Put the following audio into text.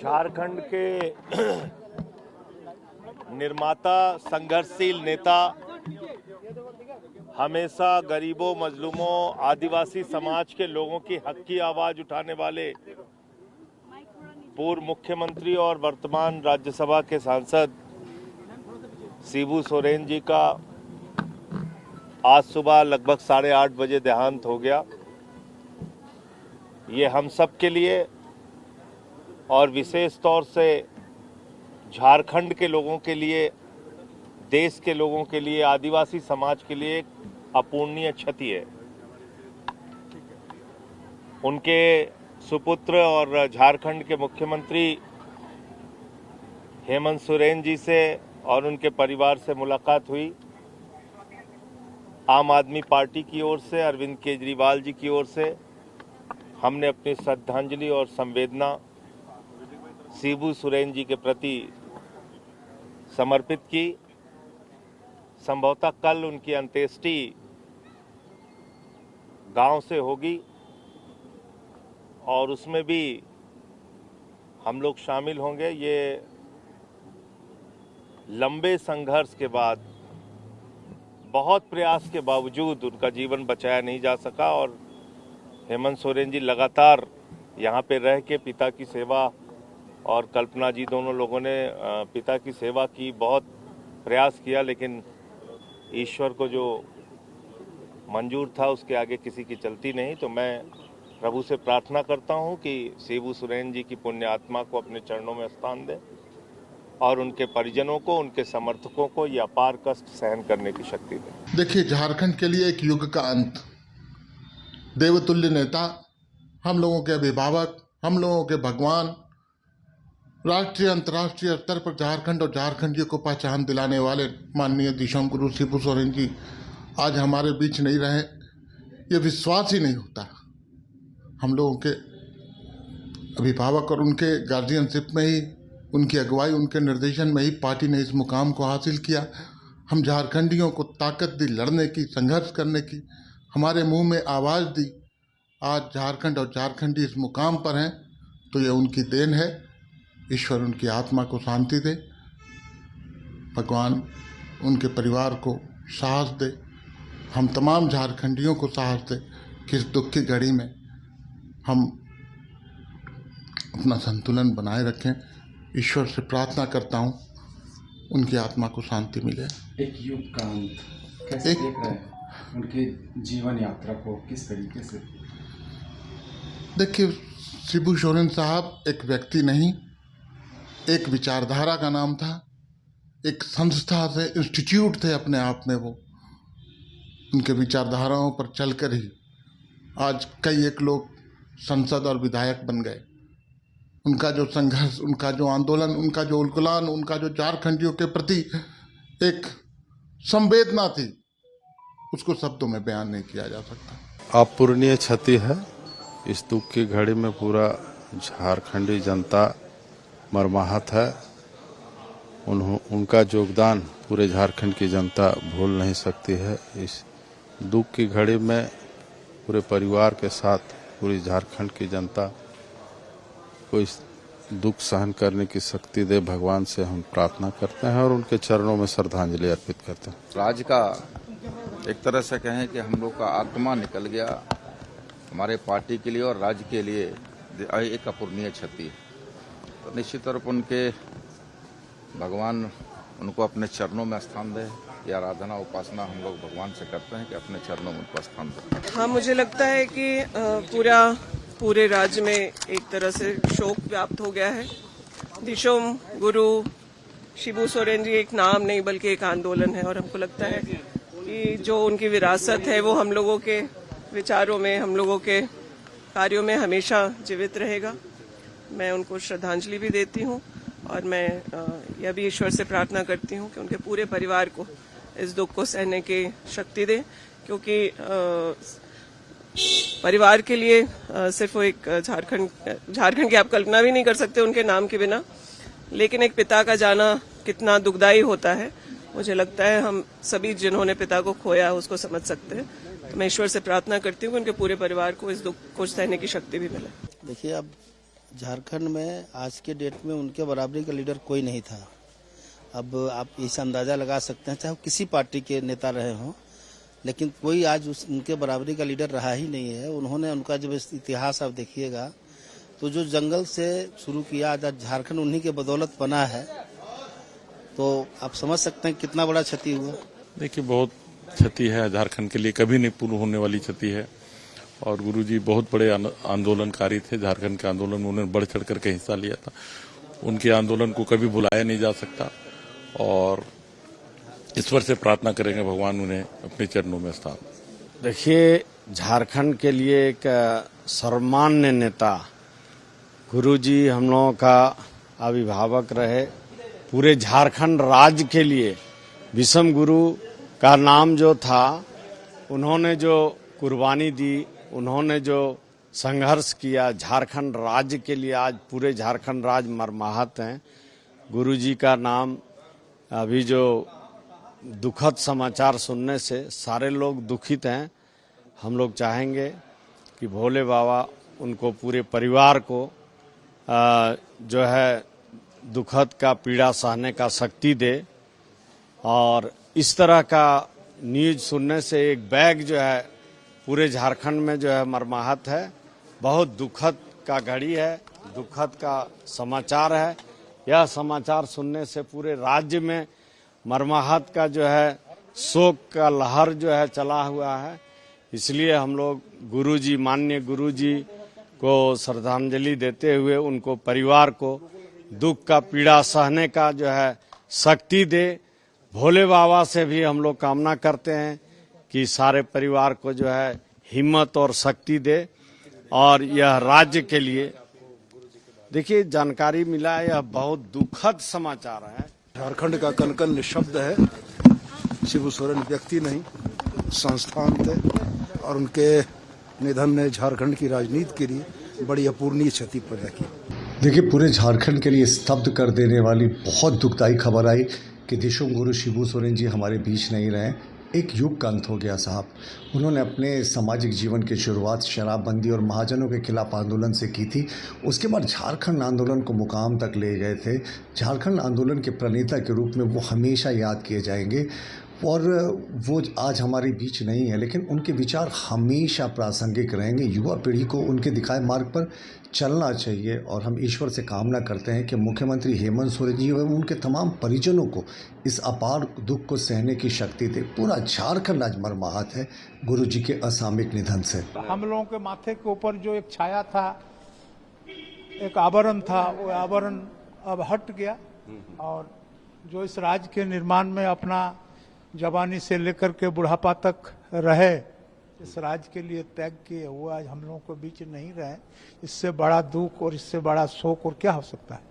झारखंड के निर्माता, संघर्षशील नेता, हमेशा गरीबों, मजलूमों, आदिवासी समाज के लोगों की हक की आवाज उठाने वाले पूर्व मुख्यमंत्री और वर्तमान राज्यसभा के सांसद शिबू सोरेन जी का आज सुबह लगभग 8:30 बजे देहांत हो गया। ये हम सब के लिए और विशेष तौर से झारखंड के लोगों के लिए, देश के लोगों के लिए, आदिवासी समाज के लिए एक अपूरणीय क्षति है। उनके सुपुत्र और झारखंड के मुख्यमंत्री हेमंत सोरेन जी से और उनके परिवार से मुलाकात हुई। आम आदमी पार्टी की ओर से, अरविंद केजरीवाल जी की ओर से हमने अपनी श्रद्धांजलि और संवेदना शिबू सोरेन जी के प्रति समर्पित की। संभवतः कल उनकी अंत्येष्टि गांव से होगी और उसमें भी हम लोग शामिल होंगे। ये लंबे संघर्ष के बाद, बहुत प्रयास के बावजूद उनका जीवन बचाया नहीं जा सका और हेमंत सोरेन जी लगातार यहाँ पे रह के पिता की सेवा, और कल्पना जी दोनों लोगों ने पिता की सेवा की, बहुत प्रयास किया, लेकिन ईश्वर को जो मंजूर था उसके आगे किसी की चलती नहीं। तो मैं प्रभु से प्रार्थना करता हूँ कि शिबू सोरेन जी की पुण्य आत्मा को अपने चरणों में स्थान दे और उनके परिजनों को, उनके समर्थकों को ये अपार कष्ट सहन करने की शक्ति दे। देखिए, झारखंड के लिए एक युग का अंत। देवतुल्य नेता, हम लोगों के अभिभावक, हम लोगों के भगवान, राष्ट्रीय अंतर्राष्ट्रीय स्तर पर झारखंड और झारखंडियों को पहचान दिलाने वाले माननीय दिशोम गुरु शिबू सोरेन जी आज हमारे बीच नहीं रहे। ये विश्वास ही नहीं होता। हम लोगों के अभिभावक और उनके गार्जियनशिप में ही, उनकी अगुवाई, उनके निर्देशन में ही पार्टी ने इस मुकाम को हासिल किया। हम झारखंडियों को ताकत दी लड़ने की, संघर्ष करने की, हमारे मुंह में आवाज़ दी। आज झारखंड और झारखंडी इस मुकाम पर हैं तो ये उनकी देन है। ईश्वर उनकी आत्मा को शांति दे, भगवान उनके परिवार को साहस दे, हम तमाम झारखंडियों को साहस दे कि इस दुख की घड़ी में हम अपना संतुलन बनाए रखें। ईश्वर से प्रार्थना करता हूँ उनकी आत्मा को शांति मिले। एक युग का अंत कैसे देख रहे हैं उनकी जीवन यात्रा को, किस तरीके से? देखिए, शिबू सोरेन साहब एक व्यक्ति नहीं, एक विचारधारा का नाम था। एक संस्था से, इंस्टीट्यूट थे अपने आप में वो। उनके विचारधाराओं पर चलकर ही आज कई एक लोग संसद और विधायक बन गए। उनका जो संघर्ष, उनका जो आंदोलन, उनका जो उलगुलान, उनका जो झारखंडियों के प्रति एक संवेदना थी, उसको शब्दों में बयान नहीं किया जा सकता। अपूरणीय क्षति है। इस दुख की घड़ी में पूरा झारखंडी जनता मर्माहत है। उनका योगदान पूरे झारखंड की जनता भूल नहीं सकती है। इस दुख की घड़ी में पूरे परिवार के साथ पूरी झारखंड की जनता को इस दुख सहन करने की शक्ति दे, भगवान से हम प्रार्थना करते हैं और उनके चरणों में श्रद्धांजलि अर्पित करते हैं। राज्य का एक तरह से कहें कि हम लोग का आत्मा निकल गया। हमारे पार्टी के लिए और राज्य के लिए एक अपूरणीय क्षति। तो निश्चित तौर पर उनके भगवान उनको अपने चरणों में स्थान दे। ये आराधना, उपासना हम लोग भगवान से करते हैं कि अपने चरणों में उनको स्थान दे। हाँ, मुझे लगता है कि पूरे राज्य में एक तरह से शोक व्याप्त हो गया है। दिशोम गुरु शिबू सोरेन जी एक नाम नहीं बल्कि एक आंदोलन है और हमको लगता है कि जो उनकी विरासत है वो हम लोगों के विचारों में, हम लोगों के कार्यों में हमेशा जीवित रहेगा। मैं उनको श्रद्धांजलि भी देती हूँ और मैं यह भी ईश्वर से प्रार्थना करती हूँ कि उनके पूरे परिवार को इस दुख को सहने की शक्ति दे, क्योंकि परिवार के लिए सिर्फ वो एक झारखंड की आप कल्पना भी नहीं कर सकते उनके नाम के बिना, लेकिन एक पिता का जाना कितना दुखदायी होता है, मुझे लगता है हम सभी जिन्होंने पिता को खोया उसको समझ सकते हैं। तो मैं ईश्वर से प्रार्थना करती हूँ कि उनके पूरे परिवार को इस दुख को सहने की शक्ति भी मिले। देखिए, अब झारखंड में आज के डेट में उनके बराबरी का लीडर कोई नहीं था। अब आप इसे अंदाजा लगा सकते हैं, चाहे वो किसी पार्टी के नेता रहे हों, लेकिन कोई आज उनके बराबरी का लीडर रहा ही नहीं है। उन्होंने उनका जब इतिहास आप देखिएगा तो जो जंगल से शुरू किया, आज झारखंड उन्हीं के बदौलत बना है, तो आप समझ सकते हैं कितना बड़ा क्षति हुआ। देखिए, बहुत क्षति है झारखंड के लिए, कभी नहीं पूर्ण होने वाली क्षति है। और गुरुजी बहुत बड़े आंदोलनकारी थे, झारखंड के आंदोलन में उन्होंने बढ़ चढ़ करके हिस्सा लिया था। उनके आंदोलन को कभी भुलाया नहीं जा सकता और ईश्वर से प्रार्थना करेंगे भगवान उन्हें अपने चरणों में स्थान। देखिए, झारखंड के लिए एक सर्वमान्य नेता गुरुजी हम लोगों का अभिभावक रहे। पूरे झारखंड राज्य के लिए विषम गुरु का नाम जो था, उन्होंने जो कुर्बानी दी, उन्होंने जो संघर्ष किया झारखंड राज्य के लिए, आज पूरे झारखंड राज्य मर्माहत हैं। गुरुजी का नाम, अभी जो दुखद समाचार सुनने से सारे लोग दुखित हैं। हम लोग चाहेंगे कि भोले बाबा उनको, पूरे परिवार को जो है दुखद का पीड़ा सहने का शक्ति दे। और इस तरह का न्यूज सुनने से एक बैग जो है पूरे झारखंड में जो है मर्माहत है। बहुत दुखद का घड़ी है, दुखद का समाचार है। यह समाचार सुनने से पूरे राज्य में मर्माहत का जो है शोक का लहर जो है चला हुआ है। इसलिए हम लोग गुरुजी, माननीय गुरुजी को श्रद्धांजलि देते हुए उनको, परिवार को दुख का पीड़ा सहने का जो है शक्ति दे। भोले बाबा से भी हम लोग कामना करते हैं कि सारे परिवार को जो है हिम्मत और शक्ति दे। और यह राज्य के लिए, देखिए, जानकारी मिला है, यह बहुत दुखद समाचार है। झारखंड का कण कण निःशब्द है। शिबू सोरेन व्यक्ति नहीं, संस्थान थे और उनके निधन ने झारखंड की राजनीति के लिए बड़ी अपूरणीय क्षति पैदा की। देखिए, पूरे झारखंड के लिए स्तब्ध कर देने वाली बहुत दुखदायी खबर आई कि दिशोम गुरु शिबू सोरेन जी हमारे बीच नहीं रहे। एक युग का अंत हो गया साहब। उन्होंने अपने सामाजिक जीवन की शुरुआत शराबबंदी और महाजनों के खिलाफ आंदोलन से की थी। उसके बाद झारखंड आंदोलन को मुकाम तक ले गए थे। झारखंड आंदोलन के प्रणेता के रूप में वो हमेशा याद किए जाएंगे और वो आज हमारे बीच नहीं है, लेकिन उनके विचार हमेशा प्रासंगिक रहेंगे। युवा पीढ़ी को उनके दिखाए मार्ग पर चलना चाहिए और हम ईश्वर से कामना करते हैं कि मुख्यमंत्री हेमंत सोरेन जी एवं उनके तमाम परिजनों को इस अपार दुख को सहने की शक्ति दे। पूरा झारखंड आज मर्माहत है गुरु जी के असामयिक निधन से। हम लोगों के माथे के ऊपर जो एक छाया था, एक आवरण था, वो आवरण अब हट गया और जो इस राज्य के निर्माण में अपना जवानी से लेकर के बुढ़ापा तक रहे, इस राज्य के लिए त्याग किए, वो आज हम लोगों के बीच नहीं रहे। इससे बड़ा दुख और इससे बड़ा शोक और क्या हो सकता है।